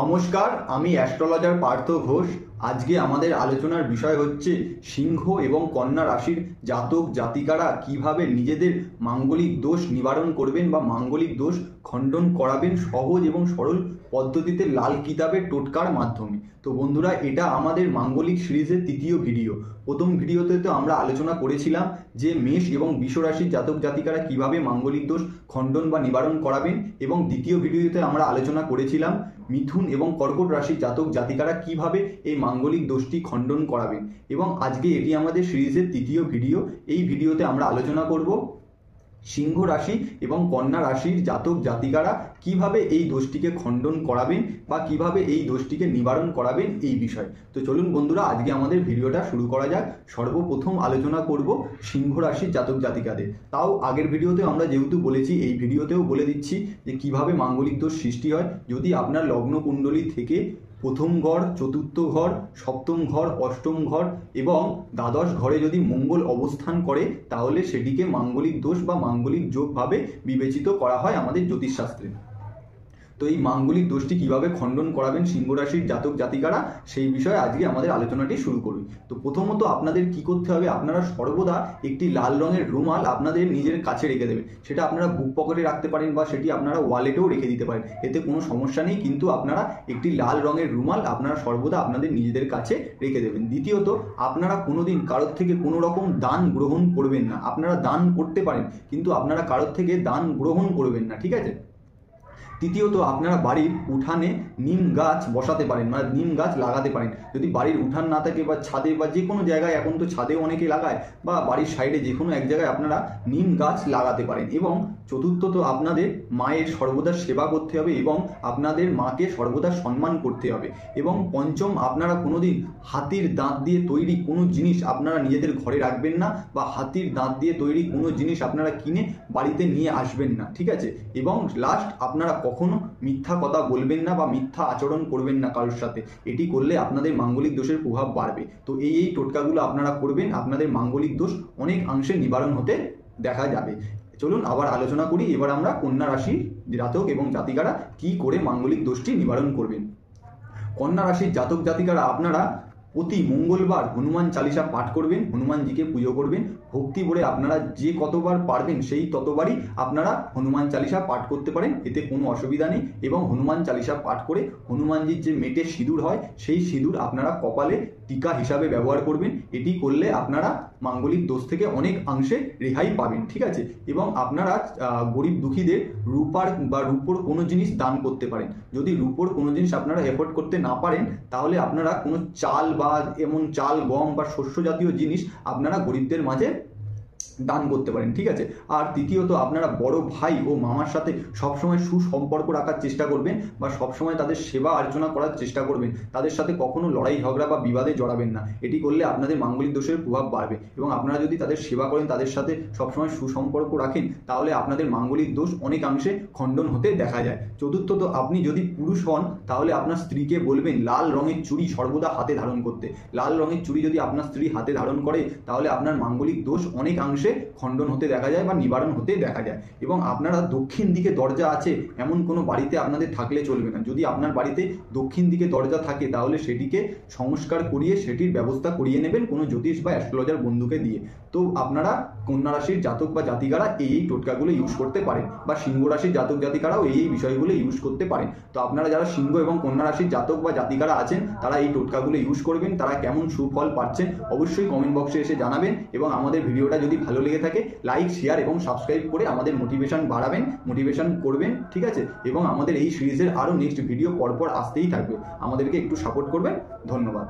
নমস্কার, আমি অ্যাস্ট্রোলজার পার্থ ঘোষ। আজকে আমাদের আলোচনার বিষয় হচ্ছে সিংহ এবং কন্যা রাশির জাতক জাতিকারা কিভাবে নিজেদের মাঙ্গলিক দোষ নিবারণ করবেন বা মাঙ্গলিক দোষ খণ্ডন করাবেন সহজ এবং সরল পদ্ধতিতে লাল কিতাবের টোটকার মাধ্যমে। তো বন্ধুরা, এটা আমাদের মাঙ্গলিক সিরিজের তৃতীয় ভিডিও। প্রথম ভিডিওতে তো আমরা আলোচনা করেছিলাম যে মেষ এবং বৃষ রাশির জাতক জাতিকারা কিভাবে মাঙ্গলিক দোষ খণ্ডন বা নিবারণ করাবেন, এবং দ্বিতীয় ভিডিওতে আমরা আলোচনা করেছিলাম মিথুন এবং কর্কট রাশির জাতক জাতিকারা কিভাবে এই মাঙ্গলিক দোষটি খণ্ডন করাবেন। এবং আজকে এটি আমাদের সিরিজের তৃতীয় ভিডিও। এই ভিডিওতে আমরা আলোচনা করব সিংহ রাশি এবং কন্যা রাশির জাতক জাতিকারা কিভাবে এই দোষটিকে খণ্ডন করাবেন বা কিভাবে এই দোষটিকে নিবারণ করাবেন এই বিষয়। তো চলুন বন্ধুরা, আজকে আমাদের ভিডিওটা শুরু করা যাক। সর্বপ্রথম আলোচনা করব সিংহ রাশির জাতক জাতিকাদের। তাও আগের ভিডিওতে আমরা যেহেতু বলেছি, এই ভিডিওতেও বলে দিচ্ছি যে কিভাবে মাঙ্গলিক দোষ সৃষ্টি হয়। যদি আপনার লগ্ন কুণ্ডলী থেকে প্রথম ঘর, চতুর্থ ঘর, সপ্তম ঘর, অষ্টম ঘর এবং দ্বাদশ ঘরে যদি মঙ্গল অবস্থান করে, তাহলে সেটিকে মাঙ্গলিক দোষ বা মাঙ্গলিক যোগভাবে বিবেচিত করা হয় আমাদের জ্যোতিষশাস্ত্রে। তো এই মাঙ্গলিক দোষটি কিভাবে খণ্ডন করাবেন সিংহ রাশির জাতক জাতিকারা, সেই বিষয়ে আজকে আমাদের আলোচনাটি শুরু করুন। তো প্রথমত আপনাদের কি করতে হবে, আপনারা সর্বদা একটি লাল রঙের রুমাল আপনাদের নিজের কাছে রেখে দেবেন। সেটা আপনারা বুক পকেটে রাখতে পারেন বা সেটি আপনারা ওয়ালেটেও রেখে দিতে পারেন, এতে কোনো সমস্যা নেই। কিন্তু আপনারা একটি লাল রঙের রুমাল আপনারা সর্বদা আপনাদের নিজেদের কাছে রেখে দেবেন। দ্বিতীয়ত, আপনারা কোনোদিন কারোর থেকে কোনো রকম দান গ্রহণ করবেন না। আপনারা দান করতে পারেন, কিন্তু আপনারা কারোর থেকে দান গ্রহণ করবেন না, ঠিক আছে? তৃতীয়ত, আপনারা বাড়ির উঠানে নিম গাছ বসাতে পারেন, মানে নিম গাছ লাগাতে পারেন। যদি বাড়ির উঠান না থাকে বা ছাদে বা যে কোনো জায়গায়, এখন তো ছাদে অনেকে লাগায়, বা বাড়ির সাইডে যে কোনো এক জায়গায় আপনারা নিম গাছ লাগাতে পারেন। এবং চতুর্থত, আপনাদের মায়ের সর্বদা সেবা করতে হবে এবং আপনাদের মাকে সর্বদা সম্মান করতে হবে। এবং পঞ্চম, আপনারা কোনোদিন হাতির দাঁত দিয়ে তৈরি কোনো জিনিস আপনারা নিজেদের ঘরে রাখবেন না, বা হাতির দাঁত দিয়ে তৈরি কোনো জিনিস আপনারা কিনে বাড়িতে নিয়ে আসবেন না, ঠিক আছে? এবং লাস্ট, আপনারা কখনো মিথ্যা কথা বলবেন না বা মিথ্যা আচরণ করবেন না কারোর সাথে। এটি করলে আপনাদের মাঙ্গলিক দোষের প্রভাব বাড়বে। তো এই টোটকাগুলো আপনারা করবেন, আপনাদের মাঙ্গলিক দোষ অনেকাংশে নিবারণ হতে দেখা যাবে। চলুন আবার আলোচনা করি। এবার আমরা কন্যা রাশির জাতক এবং জাতিকারা কি করে মাঙ্গলিক দোষটি নিবারণ করবেন। কন্যা রাশির জাতক জাতিকারা আপনারা প্রতি মঙ্গলবার হনুমান চালিসা পাঠ করবেন, হনুমানজিকে পুজো করবেন। ভক্তি ভরে আপনারা যে কতবার পারবেন সেই ততবারই আপনারা হনুমান চালিসা পাঠ করতে পারেন, এতে কোনো অসুবিধা নেই। এবং হনুমান চালিসা পাঠ করে হনুমানজির যে মেটে সিঁদুর হয়, সেই সিঁদুর আপনারা কপালে টিকা হিসাবে ব্যবহার করবেন। এটি করলে আপনারা মাঙ্গলিক দোষ থেকে অনেক অংশে রেহাই পাবেন, ঠিক আছে? এবং আপনারা গরিব দুঃখীদের রূপোর কোনো জিনিস দান করতে পারেন। যদি রূপোর কোনো জিনিস আপনারা এফোর্ড করতে না পারেন, তাহলে আপনারা কোনো চাল বা এমন চাল, গম বা শস্য জাতীয় জিনিস আপনারা গরিবদের মাঝে দান করতে পারেন, ঠিক আছে? আর তৃতীয়ত, আপনারা বড় ভাই ও মামার সাথে সবসময় সুসম্পর্ক রাখার চেষ্টা করবেন বা সবসময় তাদের সেবা অর্চনা করার চেষ্টা করবেন। তাদের সাথে কখনো লড়াই ঝগড়া বা বিবাদে জড়াবেন না। এটি করলে আপনাদের মাঙ্গলিক দোষের প্রভাব বাড়বে। এবং আপনারা যদি তাদের সেবা করেন, তাদের সাথে সবসময় সুসম্পর্ক রাখেন, তাহলে আপনাদের মাঙ্গলিক দোষ অনেকাংশে খণ্ডন হতে দেখা যায়। চতুর্থত, আপনি যদি পুরুষ হন, তাহলে আপনার স্ত্রীকে বলবেন লাল রঙের চুড়ি সর্বদা হাতে ধারণ করতে। লাল রঙের চুড়ি যদি আপনার স্ত্রী হাতে ধারণ করে, তাহলে আপনার মাঙ্গলিক দোষ অনেকাংশে খণ্ডন হতে দেখা যায় বা নিবারণ হতে দেখা যায়। এবং আপনারা দক্ষিণ দিকে দরজা আছে এমন কোনো বাড়িতে আপনাদের থাকলে চলবে না। যদি আপনার বাড়িতে দক্ষিণ দিকে দরজা থাকে, তাহলে সেটিকে সংস্কার করিয়ে সেটির ব্যবস্থা করিয়ে নেবেন কোনো জ্যোতিষ বা অ্যাস্ট্রোলজার বন্ধুকে দিয়ে। তো আপনারা কন্যা রাশির জাতক বা জাতিকারা এই টোটকাগুলো ইউজ করতে পারেন, বা সিংহ রাশির জাতক জাতিকারাও এই বিষয়গুলো ইউজ করতে পারেন। তো আপনারা যারা সিংহ এবং কন্যা রাশির জাতক বা জাতিকারা আছেন, তারা এই টোটকাগুলো ইউজ করবেন। তারা কেমন সুফল পাচ্ছেন অবশ্যই কমেন্ট বক্সে এসে জানাবেন। এবং আমাদের ভিডিওটা যদি ভালো লেগে থাকে, লাইক, শেয়ার এবং সাবস্ক্রাইব করে আমাদের মোটিভেশন বাড়াবেন, মোটিভেশন করবেন, ঠিক আছে? এবং আমাদের এই সিরিজের আরও নেক্সট ভিডিও পরপর আসতেই থাকবে। আমাদেরকে একটু সাপোর্ট করবেন। ধন্যবাদ।